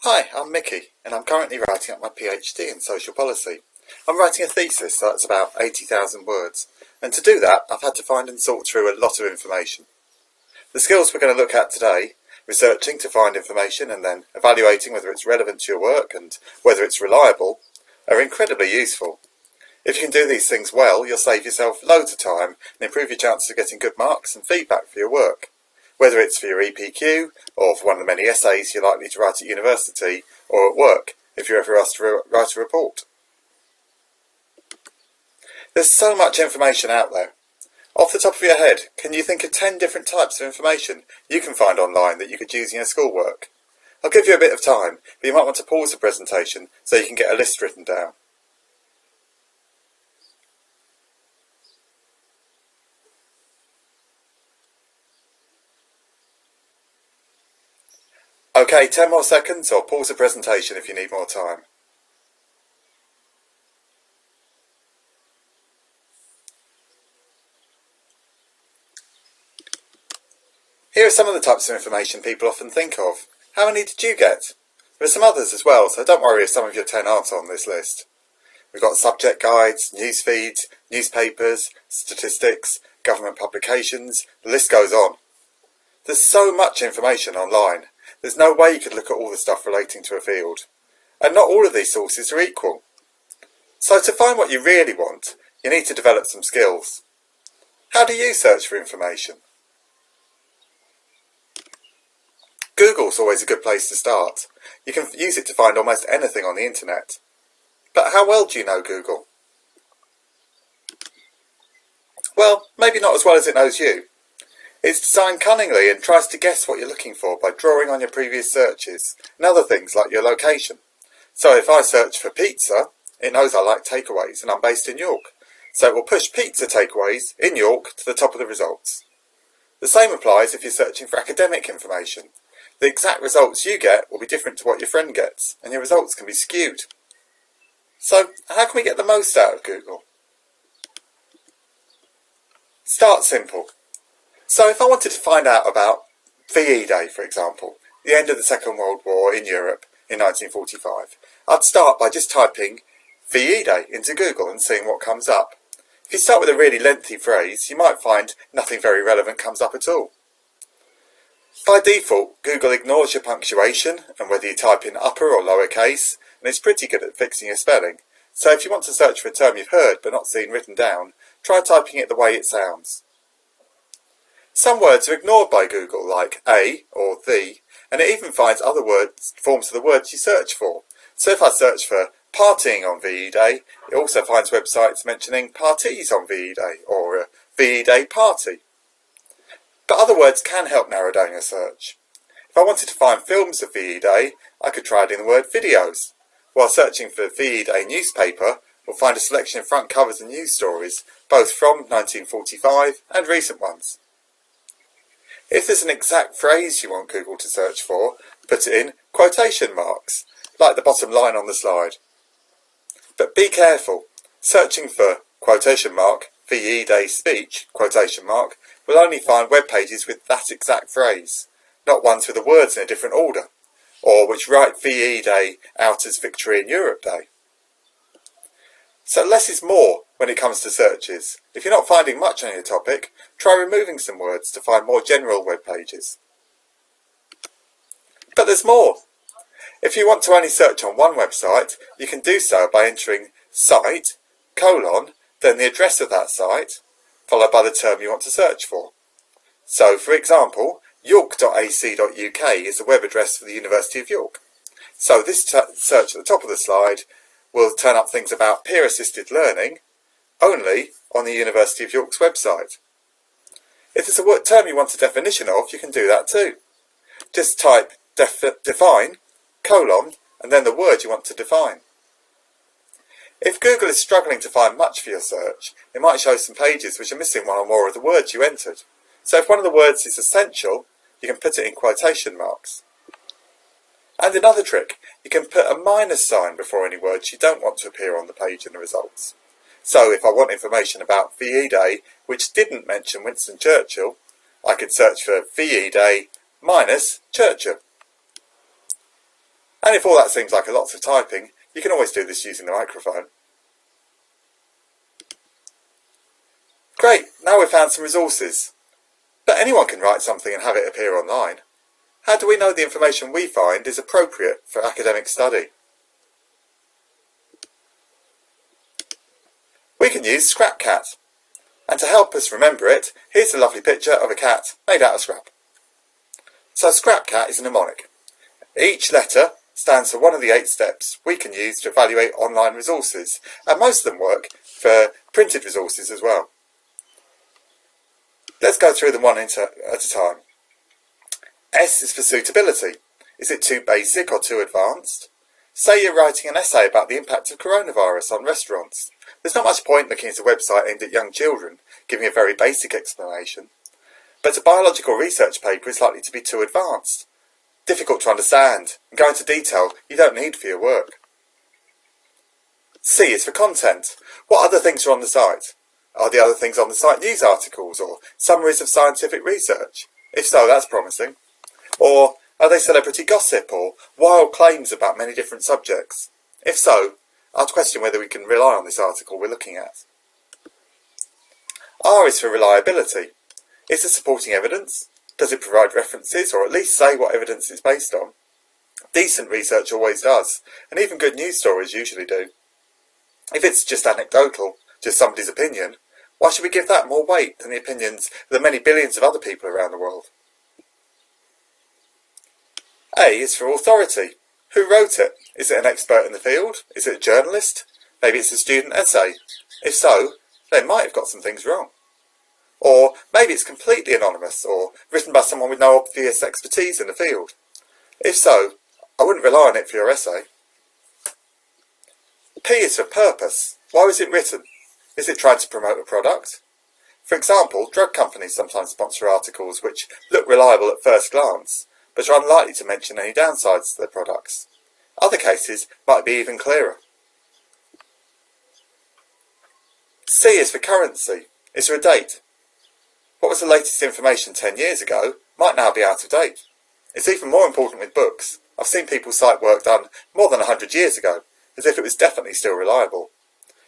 Hi, I'm Mickey, and I'm currently writing up my PhD in social policy. I'm writing a thesis that's about 80,000 words, and to do that I've had to find and sort through a lot of information. The skills we're going to look at today, researching to find information and then evaluating whether it's relevant to your work and whether it's reliable, are incredibly useful. If you can do these things well, you'll save yourself loads of time and improve your chances of getting good marks and feedback for your work, whether it's for your EPQ or for one of the many essays you're likely to write at university or at work if you're ever asked to write a report. There's so much information out there. Off the top of your head, can you think of 10 different types of information you can find online that you could use in your schoolwork? I'll give you a bit of time, but you might want to pause the presentation so you can get a list written down. Okay, 10 more seconds, or pause the presentation if you need more time. Here are some of the types of information people often think of. How many did you get? There are some others as well, so don't worry if some of your 10 aren't on this list. We've got subject guides, news feeds, newspapers, statistics, government publications, the list goes on. There's so much information online. There's no way you could look at all the stuff relating to a field. And not all of these sources are equal. So to find what you really want, you need to develop some skills. How do you search for information? Google's always a good place to start. You can use it to find almost anything on the internet. But how well do you know Google? Well, maybe not as well as it knows you. It's designed cunningly and tries to guess what you're looking for by drawing on your previous searches and other things like your location. So if I search for pizza, it knows I like takeaways and I'm based in York. So it will push pizza takeaways in York to the top of the results. The same applies if you're searching for academic information. The exact results you get will be different to what your friend gets, and your results can be skewed. So how can we get the most out of Google? Start simple. So if I wanted to find out about VE Day, for example, the end of the Second World War in Europe in 1945, I'd start by just typing VE Day into Google and seeing what comes up. If you start with a really lengthy phrase, you might find nothing very relevant comes up at all. By default, Google ignores your punctuation and whether you type in upper or lower case, and it's pretty good at fixing your spelling. So if you want to search for a term you've heard but not seen written down, try typing it the way it sounds. Some words are ignored by Google, like a or the, and it even finds other forms of the words you search for. So if I search for partying on VE Day, it also finds websites mentioning parties on VE Day or a VE Day party. But other words can help narrow down your search. If I wanted to find films of VE Day, I could try adding the word videos. While searching for VE Day newspaper, we'll find a selection of front covers and news stories, both from 1945 and recent ones. If there's an exact phrase you want Google to search for, put it in quotation marks, like the bottom line on the slide. But be careful. Searching for quotation mark VE Day speech quotation mark will only find web pages with that exact phrase, not ones with the words in a different order, or which write VE Day out as Victory in Europe Day. So less is more when it comes to searches. If you're not finding much on your topic, try removing some words to find more general web pages. But there's more. If you want to only search on one website, you can do so by entering site, then the address of that site, followed by the term you want to search for. So, for example, york.ac.uk is the web address for the University of York. So this search at the top of the slide will turn up things about peer-assisted learning only on the University of York's website. If there's a term you want a definition of, you can do that too. Just type define, and then the word you want to define. If Google is struggling to find much for your search, it might show some pages which are missing one or more of the words you entered. So if one of the words is essential, you can put it in quotation marks. And another trick, you can put a minus sign before any words you don't want to appear on the page in the results. So if I want information about VE Day which didn't mention Winston Churchill, I could search for VE Day minus Churchill. And if all that seems like a lot of typing, you can always do this using the microphone. Great, now we've found some resources. But anyone can write something and have it appear online. How do we know the information we find is appropriate for academic study? We can use ScrapCat. And to help us remember it, here's a lovely picture of a cat made out of scrap. So ScrapCat is a mnemonic. Each letter stands for one of the 8 steps we can use to evaluate online resources, and most of them work for printed resources as well. Let's go through them one at a time. S is for suitability. Is it too basic or too advanced? Say you're writing an essay about the impact of coronavirus on restaurants. There's not much point looking at a website aimed at young children, giving a very basic explanation. But a biological research paper is likely to be too advanced, difficult to understand, and go into detail you don't need for your work. C is for content. What other things are on the site? Are the other things on the site news articles or summaries of scientific research? If so, that's promising. Or are they celebrity gossip or wild claims about many different subjects? If so, I'd question whether we can rely on this article we're looking at. R is for reliability. Is there supporting evidence? Does it provide references or at least say what evidence it's based on? Decent research always does, and even good news stories usually do. If it's just anecdotal, just somebody's opinion, why should we give that more weight than the opinions of the many billions of other people around the world? A is for authority. Who wrote it? Is it an expert in the field? Is it a journalist? Maybe it's a student essay. If so, they might have got some things wrong. Or maybe it's completely anonymous or written by someone with no obvious expertise in the field. If so, I wouldn't rely on it for your essay. P is for purpose. Why was it written? Is it trying to promote a product? For example, drug companies sometimes sponsor articles which look reliable at first glance, but are unlikely to mention any downsides to their products. Other cases might be even clearer. C is for currency. Is there a date? What was the latest information 10 years ago might now be out of date. It's even more important with books. I've seen people cite work done more than 100 years ago, as if it was definitely still reliable.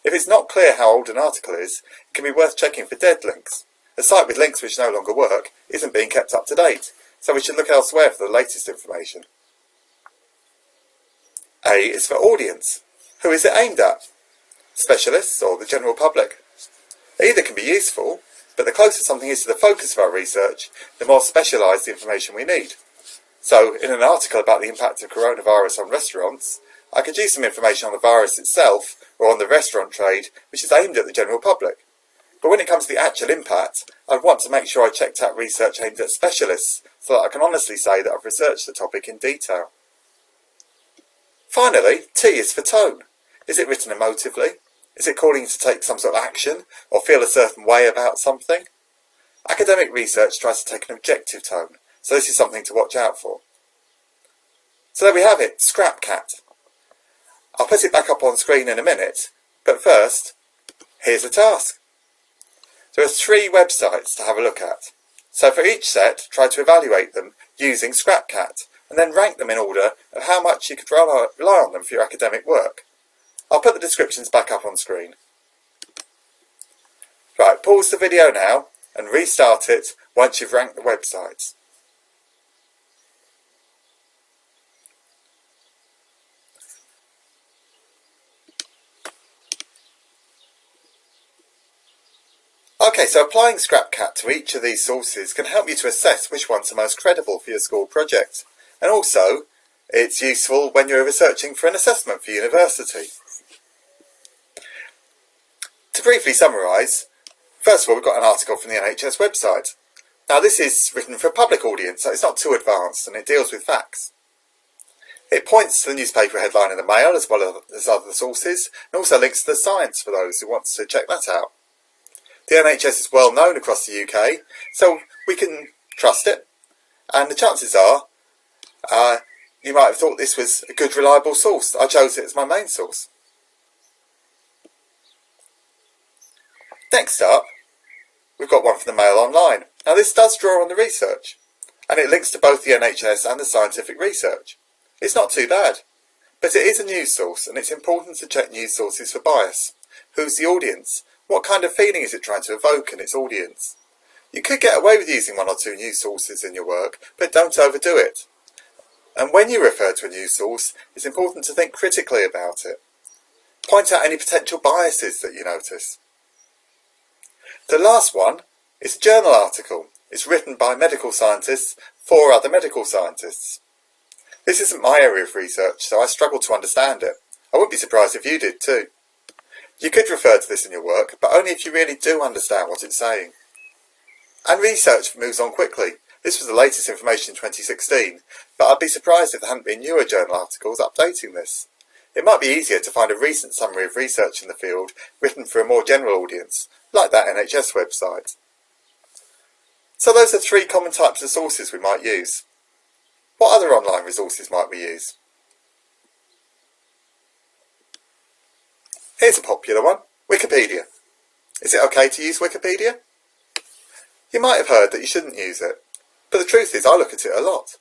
If it's not clear how old an article is, it can be worth checking for dead links. A site with links which no longer work isn't being kept up to date, so we should look elsewhere for the latest information. A is for audience. Who is it aimed at? Specialists or the general public? Either can be useful, but the closer something is to the focus of our research, the more specialised the information we need. So, in an article about the impact of coronavirus on restaurants, I could use some information on the virus itself or on the restaurant trade, which is aimed at the general public. But when it comes to the actual impact, I'd want to make sure I checked out research aimed at specialists so that I can honestly say that I've researched the topic in detail. Finally, T is for tone. Is it written emotively? Is it calling you to take some sort of action or feel a certain way about something? Academic research tries to take an objective tone, so this is something to watch out for. So there we have it, ScrapCat. I'll put it back up on screen in a minute, but first, here's a task. There are 3 websites to have a look at. So for each set, try to evaluate them using ScrapCat, and then rank them in order of how much you could rely on them for your academic work. I'll put the descriptions back up on screen. Right, pause the video now and restart it once you've ranked the websites. Okay, so applying ScrapCat to each of these sources can help you to assess which ones are most credible for your school project. And also, it's useful when you're researching for an assessment for university. To briefly summarise, first of all, we've got an article from the NHS website. Now this is written for a public audience, so it's not too advanced and it deals with facts. It points to the newspaper headline in the Mail as well as other sources, and also links to the science for those who want to check that out. The NHS is well known across the UK, so we can trust it, and the chances are you might have thought this was a good, reliable source. I chose it as my main source. Next up, we've got one from the Mail Online. Now this does draw on the research, and it links to both the NHS and the scientific research. It's not too bad. But it is a news source, and it's important to check news sources for bias. Who's the audience? What kind of feeling is it trying to evoke in its audience? You could get away with using one or two news sources in your work, but don't overdo it. And when you refer to a news source, it's important to think critically about it. Point out any potential biases that you notice. The last one is a journal article. It's written by medical scientists for other medical scientists. This isn't my area of research, so I struggle to understand it. I wouldn't be surprised if you did too. You could refer to this in your work, but only if you really do understand what it's saying. And research moves on quickly. This was the latest information in 2016, but I'd be surprised if there hadn't been newer journal articles updating this. It might be easier to find a recent summary of research in the field written for a more general audience, like that NHS website. So those are 3 common types of sources we might use. What other online resources might we use? Here's a popular one, Wikipedia. Is it okay to use Wikipedia? You might have heard that you shouldn't use it, but the truth is I look at it a lot.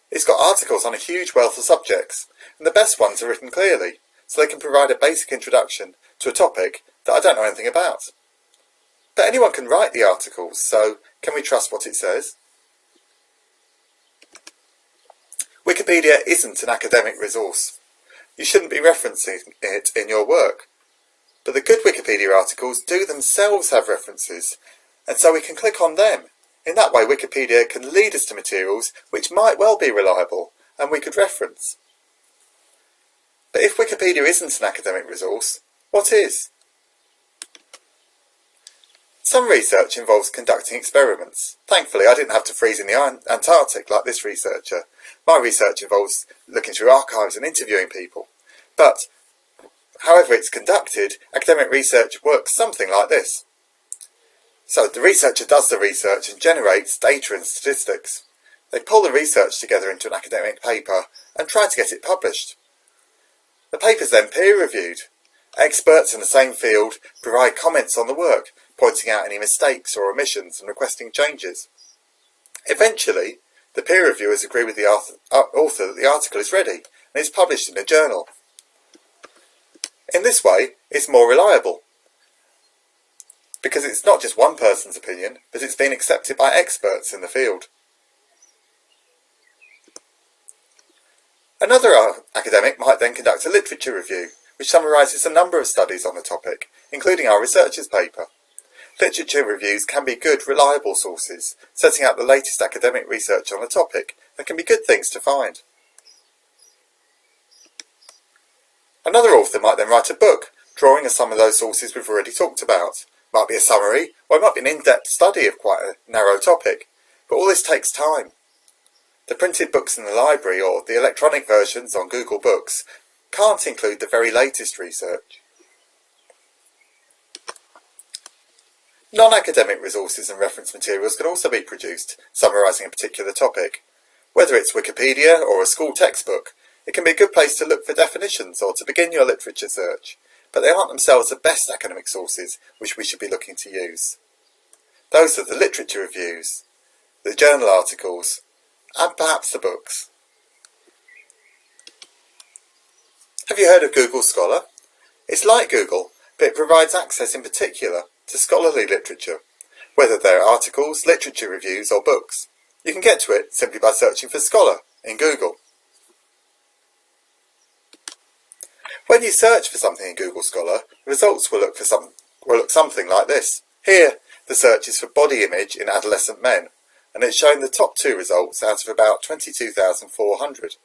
It's got articles on a huge wealth of subjects, and the best ones are written clearly, so they can provide a basic introduction to a topic that I don't know anything about. But anyone can write the articles, so can we trust what it says? Wikipedia isn't an academic resource. You shouldn't be referencing it in your work. But the good Wikipedia articles do themselves have references, and so we can click on them. In that way, Wikipedia can lead us to materials which might well be reliable, and we could reference. But if Wikipedia isn't an academic resource, what is? Some research involves conducting experiments. Thankfully, I didn't have to freeze in the Antarctic like this researcher. My research involves looking through archives and interviewing people. But, however it's conducted, academic research works something like this. So the researcher does the research and generates data and statistics. They pull the research together into an academic paper and try to get it published. The paper is then peer-reviewed. Experts in the same field provide comments on the work, pointing out any mistakes or omissions and requesting changes. Eventually, the peer reviewers agree with the author that the article is ready and is published in a journal. In this way, it's more reliable, because it's not just one person's opinion, but it's been accepted by experts in the field. Another academic might then conduct a literature review, which summarises a number of studies on the topic, including our researcher's paper. Literature reviews can be good, reliable sources, setting out the latest academic research on a topic, and can be good things to find. Another author might then write a book, drawing on some of those sources we've already talked about. It might be a summary, or it might be an in-depth study of quite a narrow topic, but all this takes time. The printed books in the library or the electronic versions on Google Books can't include the very latest research. Non-academic resources and reference materials can also be produced, summarising a particular topic. Whether it's Wikipedia or a school textbook, it can be a good place to look for definitions or to begin your literature search, but they aren't themselves the best academic sources which we should be looking to use. Those are the literature reviews, the journal articles, and perhaps the books. Have you heard of Google Scholar? It's like Google, but it provides access in particular to scholarly literature, whether they're articles, literature reviews or books. You can get to it simply by searching for Scholar in Google. When you search for something in Google Scholar, the results will look something like this. Here, the search is for body image in adolescent men, and it's showing the top 2 results out of about 22,400.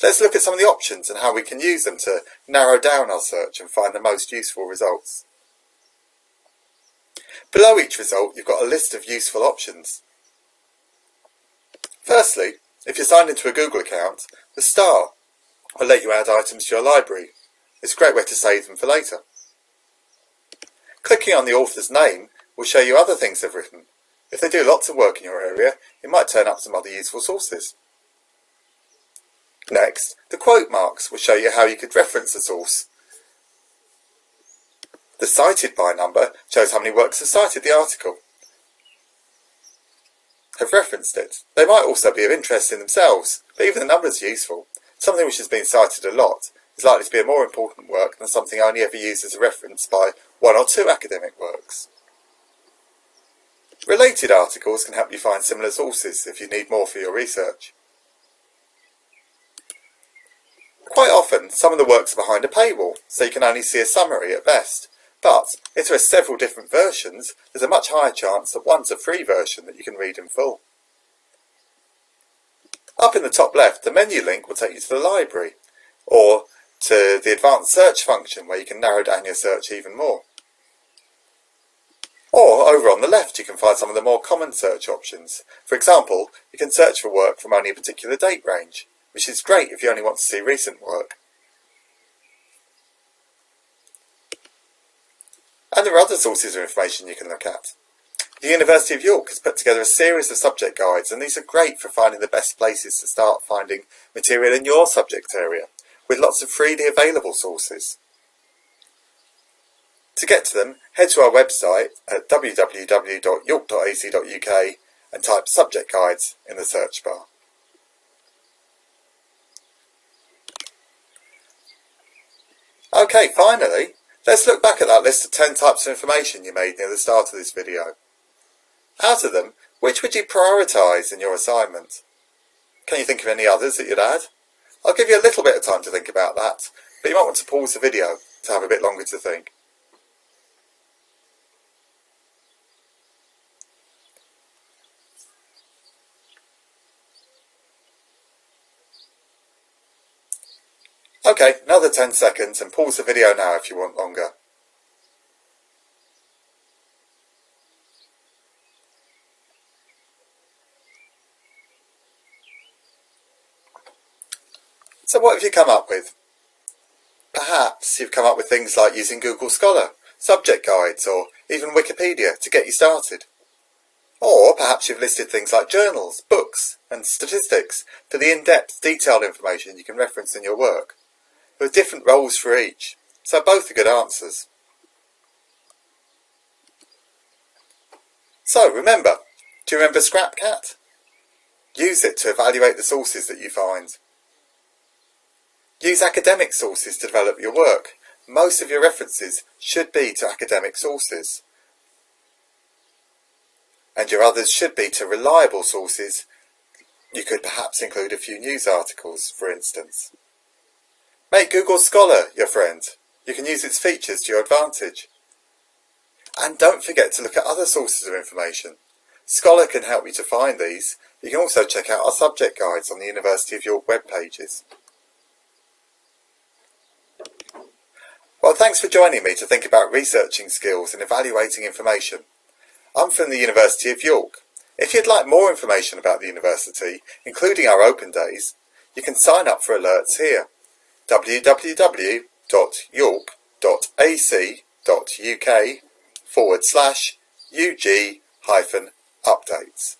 Let's look at some of the options and how we can use them to narrow down our search and find the most useful results. Below each result, you've got a list of useful options. Firstly, if you're signed into a Google account, the star will let you add items to your library. It's a great way to save them for later. Clicking on the author's name will show you other things they've written. If they do lots of work in your area, it might turn up some other useful sources. Next, the quote marks will show you how you could reference the source. The cited by number shows how many works have cited the article, have referenced it. They might also be of interest in themselves, but even the number is useful. something which has been cited a lot is likely to be a more important work than something only ever used as a reference by one or two academic works. Related articles can help you find similar sources if you need more for your research. Quite often, some of the works are behind a paywall, so you can only see a summary at best. But if there are several different versions, there's a much higher chance that one's a free version that you can read in full. Up in the top left, the menu link will take you to the library, or to the advanced search function where you can narrow down your search even more. Or over on the left you can find some of the more common search options. For example, you can search for work from only a particular date range, which is great if you only want to see recent work. And there are other sources of information you can look at. The University of York has put together a series of subject guides, and these are great for finding the best places to start finding material in your subject area, with lots of freely available sources. To get to them, head to our website at www.york.ac.uk and type subject guides in the search bar. Okay, finally, let's look back at that list of 10 types of information you made near the start of this video. Out of them, which would you prioritise in your assignment? Can you think of any others that you'd add? I'll give you a little bit of time to think about that, but you might want to pause the video to have a bit longer to think. Okay, another 10 seconds and pause the video now if you want longer. So what have you come up with? Perhaps you've come up with things like using Google Scholar, subject guides, or even Wikipedia to get you started. Or perhaps you've listed things like journals, books, and statistics for the in-depth, detailed information you can reference in your work. There are different roles for each, so both are good answers. So remember, do you remember ScrapCat? Use it to evaluate the sources that you find. Use academic sources to develop your work. Most of your references should be to academic sources. And your others should be to reliable sources. You could perhaps include a few news articles, for instance. Make Google Scholar your friend. You can use its features to your advantage. And don't forget to look at other sources of information. Scholar can help you to find these. You can also check out our subject guides on the University of York web pages. Well, thanks for joining me to think about researching skills and evaluating information. I'm from the University of York. If you'd like more information about the university, including our open days, you can sign up for alerts here. www.york.ac.uk/UG-updates.